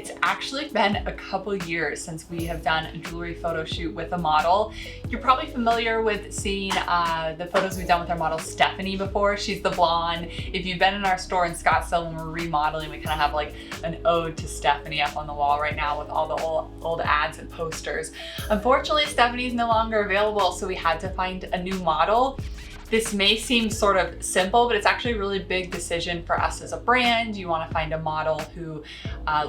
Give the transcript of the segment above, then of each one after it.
It's actually been a couple years since we have done a jewelry photo shoot with a model. You're probably familiar with seeing the photos we've done with our model Stephanie before. She's the blonde. If you've been in our store in Scottsdale when we're remodeling, we kind of have like an ode to Stephanie up on the wall right now with all the old ads and posters. Unfortunately, Stephanie's no longer available, so we had to find a new model. This may seem sort of simple, but it's actually a really big decision for us as a brand. You want to find a model who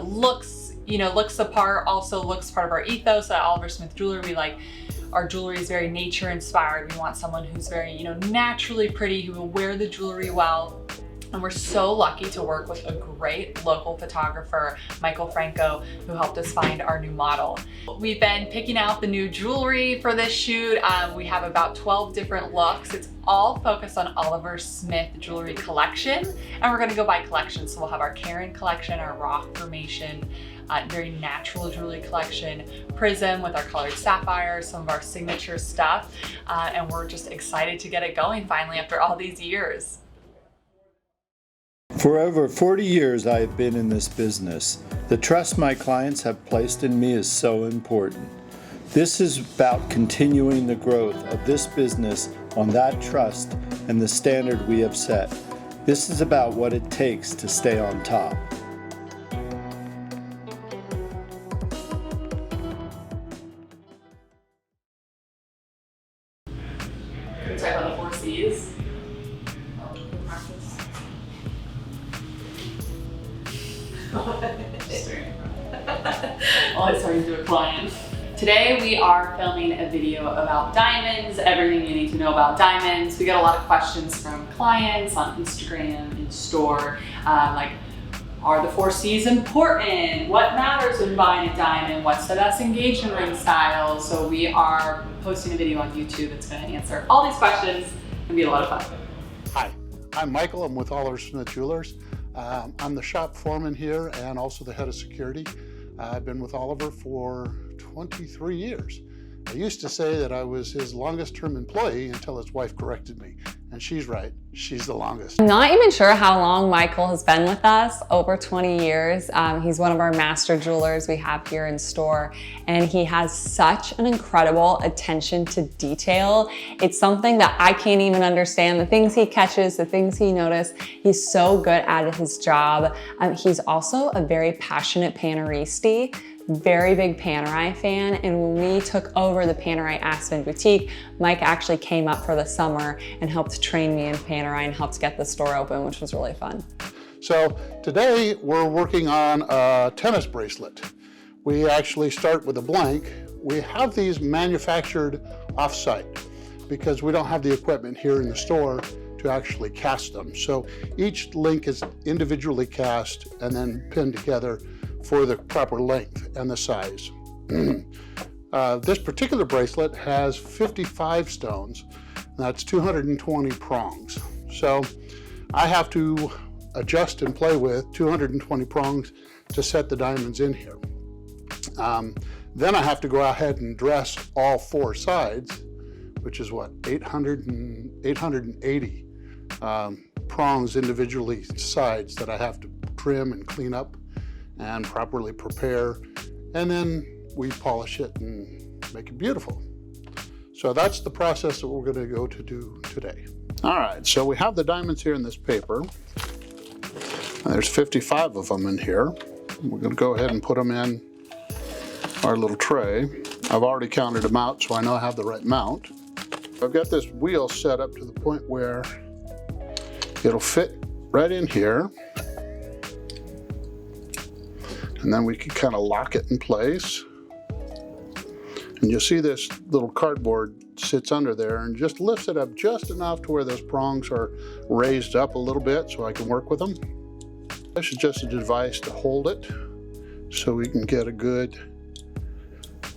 looks the part, also looks part of our ethos at Oliver Smith Jewelry. We like our jewelry is very nature inspired. We want someone who's very, naturally pretty, who will wear the jewelry well. And we're so lucky to work with a great local photographer, Michael Franco, who helped us find our new model. We've been picking out the new jewelry for this shoot. We have about 12 different looks. It's all focused on Oliver Smith Jewelry collection. And we're gonna go by collection. So we'll have our Karen collection, our rock formation, very natural jewelry collection, prism with our colored sapphires, some of our signature stuff. And we're just excited to get it going finally after all these years. For over 40 years I have been in this business. The trust my clients have placed in me is so important. This is about continuing the growth of this business on that trust and the standard we have set. This is about what it takes to stay on top. Can we talk about the 4 C's? Always talking to a client. Today we are filming a video about diamonds, everything you need to know about diamonds. We get a lot of questions from clients on Instagram, in store, like, are the 4 C's important? What matters when buying a diamond? What's the best engagement ring style? So we are posting a video on YouTube that's going to answer all these questions. It's going to be a lot of fun. Hi, I'm Michael. I'm with Oliver Smith Jewelers. I'm the shop foreman here and also the head of security. I've been with Oliver for 23 years. I used to say that I was his longest term employee until his wife corrected me. And she's right, she's the longest. I'm not even sure how long Michael has been with us, over 20 years. He's one of our master jewelers we have here in store, and he has such an incredible attention to detail. It's something that I can't even understand. The things he catches, the things he notices, he's so good at his job. He's also a very passionate Panerai, very big Panerai fan, and when we took over the Panerai Aspen boutique, Mike actually came up for the summer and helped train me in Panerai and helped get the store open, which was really fun. So today we're working on a tennis bracelet. We actually start with a blank. We have these manufactured off-site because we don't have the equipment here in the store to actually cast them. So each link is individually cast and then pinned together for the proper length and the size. This particular bracelet has 55 stones, and that's 220 prongs. So I have to adjust and play with 220 prongs to set the diamonds in here. Then I have to go ahead and dress all 4 sides, which is what, 880 prongs individually sides that I have to trim and clean up and properly prepare, and then we polish it and make it beautiful. So that's the process that we're going to go to do today. All right, so we have the diamonds here in this paper. There's 55 of them in here. We're going to go ahead and put them in our little tray. I've already counted them out, so I know I have the right amount. I've got this wheel set up to the point where it'll fit right in here. And then we can kind of lock it in place. And you'll see this little cardboard sits under there and just lifts it up just enough to where those prongs are raised up a little bit so I can work with them. This is just a device to hold it so we can get a good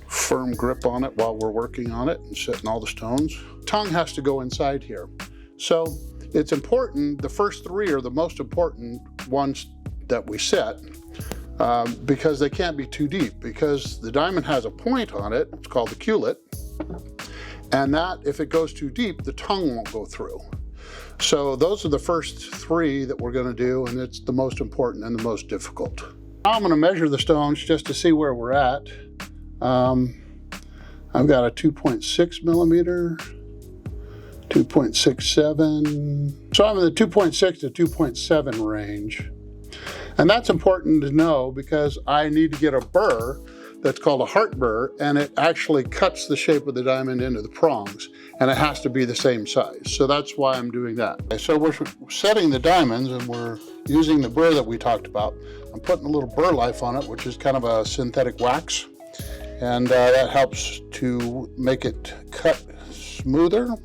firm grip on it while we're working on it and setting all the stones. Tongue has to go inside here. So it's important, the first 3 are the most important ones that we set. Because they can't be too deep, because the diamond has a point on it, it's called the culet, and that, if it goes too deep, the tongue won't go through. So those are the first 3 that we're going to do, and it's the most important and the most difficult. Now I'm going to measure the stones just to see where we're at. I've got a 2.6 millimeter, 2.67. So I'm in the 2.6 to 2.7 range. And that's important to know because I need to get a burr that's called a heart burr, and it actually cuts the shape of the diamond into the prongs, and it has to be the same size. So that's why I'm doing that. So we're setting the diamonds, and we're using the burr that we talked about. I'm putting a little burr life on it, which is kind of a synthetic wax. And that helps to make it cut smoother.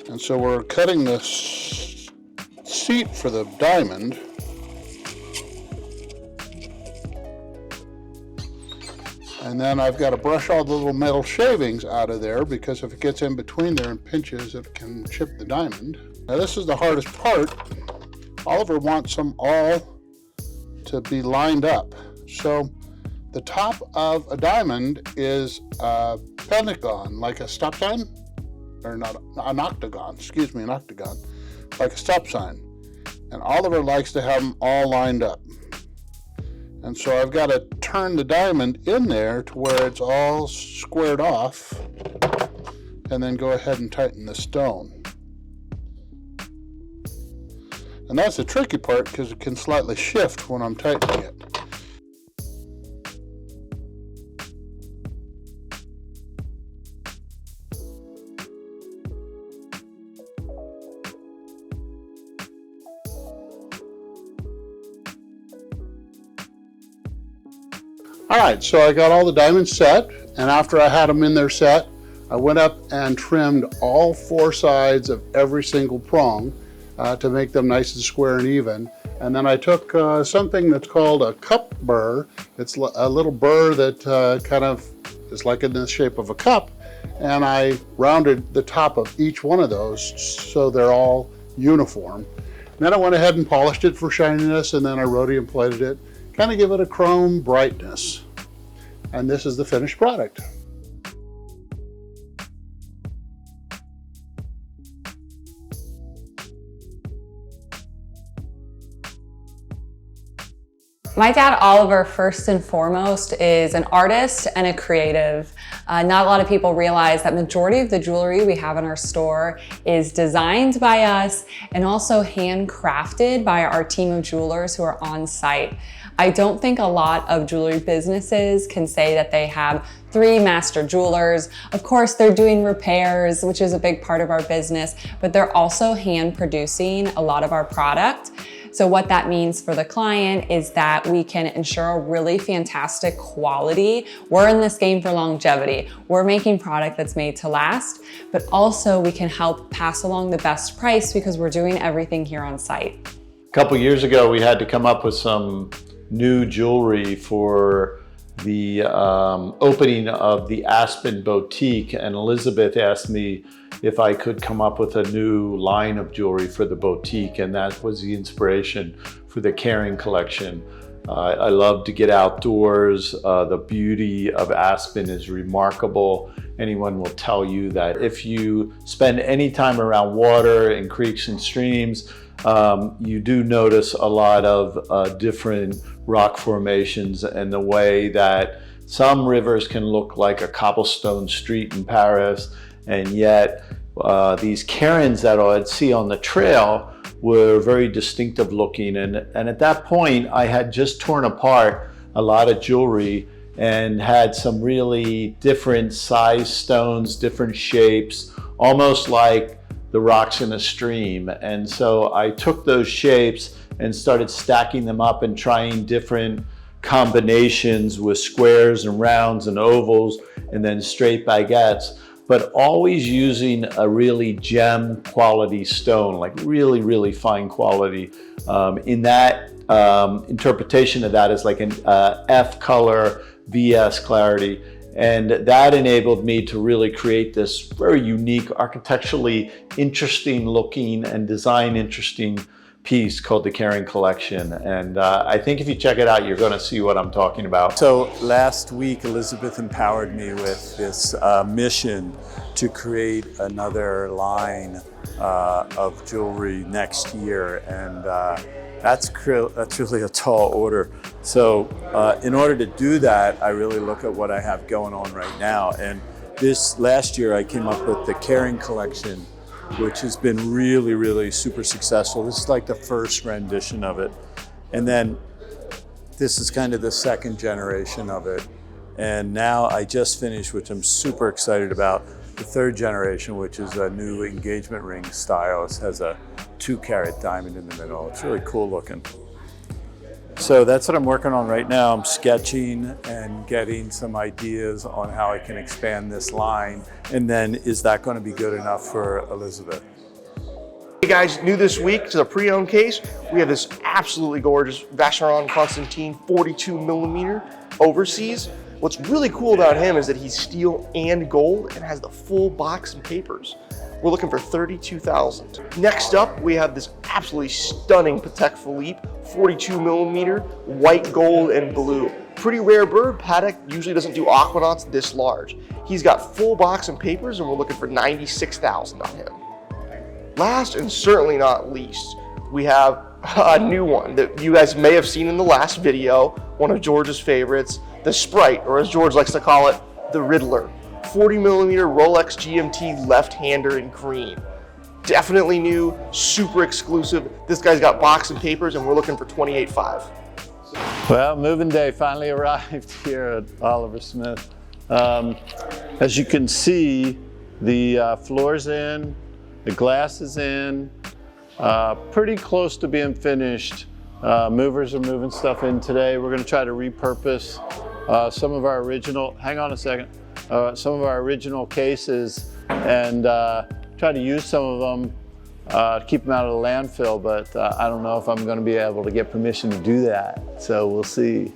And so we're cutting the seat for the diamond. And then I've got to brush all the little metal shavings out of there because if it gets in between there and pinches, it can chip the diamond. Now this is the hardest part. Oliver wants them all to be lined up. So the top of a diamond is a pentagon, like a stop sign, or not, an octagon, excuse me, an octagon, like a stop sign. And Oliver likes to have them all lined up. And so I've got to turn the diamond in there to where it's all squared off, and then go ahead and tighten the stone. And that's the tricky part because it can slightly shift when I'm tightening it. All right, so I got all the diamonds set, and after I had them in their set, I went up and trimmed all 4 sides of every single prong to make them nice and square and even. And then I took something that's called a cup burr. It's a little burr that kind of is like in the shape of a cup, and I rounded the top of each one of those so they're all uniform. And then I went ahead and polished it for shininess, and then I rhodium plated it, kind of give it a chrome brightness. And this is the finished product. My dad, Oliver, first and foremost, is an artist and a creative. Not a lot of people realize that majority of the jewelry we have in our store is designed by us and also handcrafted by our team of jewelers who are on site. I don't think a lot of jewelry businesses can say that they have 3 master jewelers. Of course, they're doing repairs, which is a big part of our business, but they're also hand producing a lot of our product. So what that means for the client is that we can ensure a really fantastic quality. We're in this game for longevity. We're making product that's made to last, but also we can help pass along the best price because we're doing everything here on site. A couple years ago, we had to come up with some new jewelry for the opening of the Aspen Boutique, and Elizabeth asked me if I could come up with a new line of jewelry for the boutique, and that was the inspiration for the Caring collection. I love to get outdoors. The beauty of Aspen is remarkable. Anyone will tell you that if you spend any time around water and creeks and streams, you do notice a lot of different rock formations and the way that some rivers can look like a cobblestone street in Paris, and yet these cairns that I'd see on the trail were very distinctive looking. And at that point, I had just torn apart a lot of jewelry and had some really different size stones, different shapes, almost like the rocks in a stream. And so I took those shapes and started stacking them up and trying different combinations with squares and rounds and ovals and then straight baguettes, but always using a really gem quality stone, like really, really fine quality. In that interpretation of that is like an F color, VS clarity. And that enabled me to really create this very unique, architecturally interesting looking and design interesting piece called the Caring Collection. And I think if you check it out, you're gonna see what I'm talking about. So last week, Elizabeth empowered me with this mission to create another line of jewelry next year. And That's really a tall order. So in order to do that, I really look at what I have going on right now. And this last year I came up with the Caring collection, which has been really, really super successful. This is like the first rendition of it. And then this is kind of the second generation of it. And now I just finished, which I'm super excited about, the third generation, which is a new engagement ring style. It has a 2-carat diamond in the middle. It's really cool looking. So that's what I'm working on right now. I'm sketching and getting some ideas on how I can expand this line. And then is that going to be good enough for Elizabeth? Hey guys, new this week to the pre-owned case, we have this absolutely gorgeous Vacheron Constantin 42mm overseas. What's really cool about him is that he's steel and gold and has the full box and papers. We're looking for $32,000. Next up, we have this absolutely stunning Patek Philippe 42mm white, gold, and blue. Pretty rare bird. Patek usually doesn't do aquanauts this large. He's got full box and papers, and we're looking for $96,000 on him. Last and certainly not least, we have a new one that you guys may have seen in the last video, one of George's favorites, the Sprite, or as George likes to call it, the Riddler. 40mm Rolex GMT left-hander in green. Definitely new, super exclusive. This guy's got box and papers, and we're looking for $28,500. Well, moving day finally arrived here at Oliver Smith. As you can see, the floor's in, the glass is in, pretty close to being finished. Movers are moving stuff in today. We're gonna try to repurpose some of our original, hang on a second, some of our original cases and try to use some of them to keep them out of the landfill, but I don't know if I'm gonna be able to get permission to do that, so we'll see.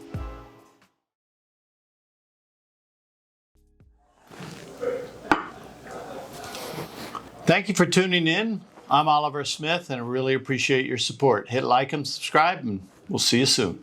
Thank you for tuning in. I'm Oliver Smith and I really appreciate your support. Hit like and subscribe and we'll see you soon.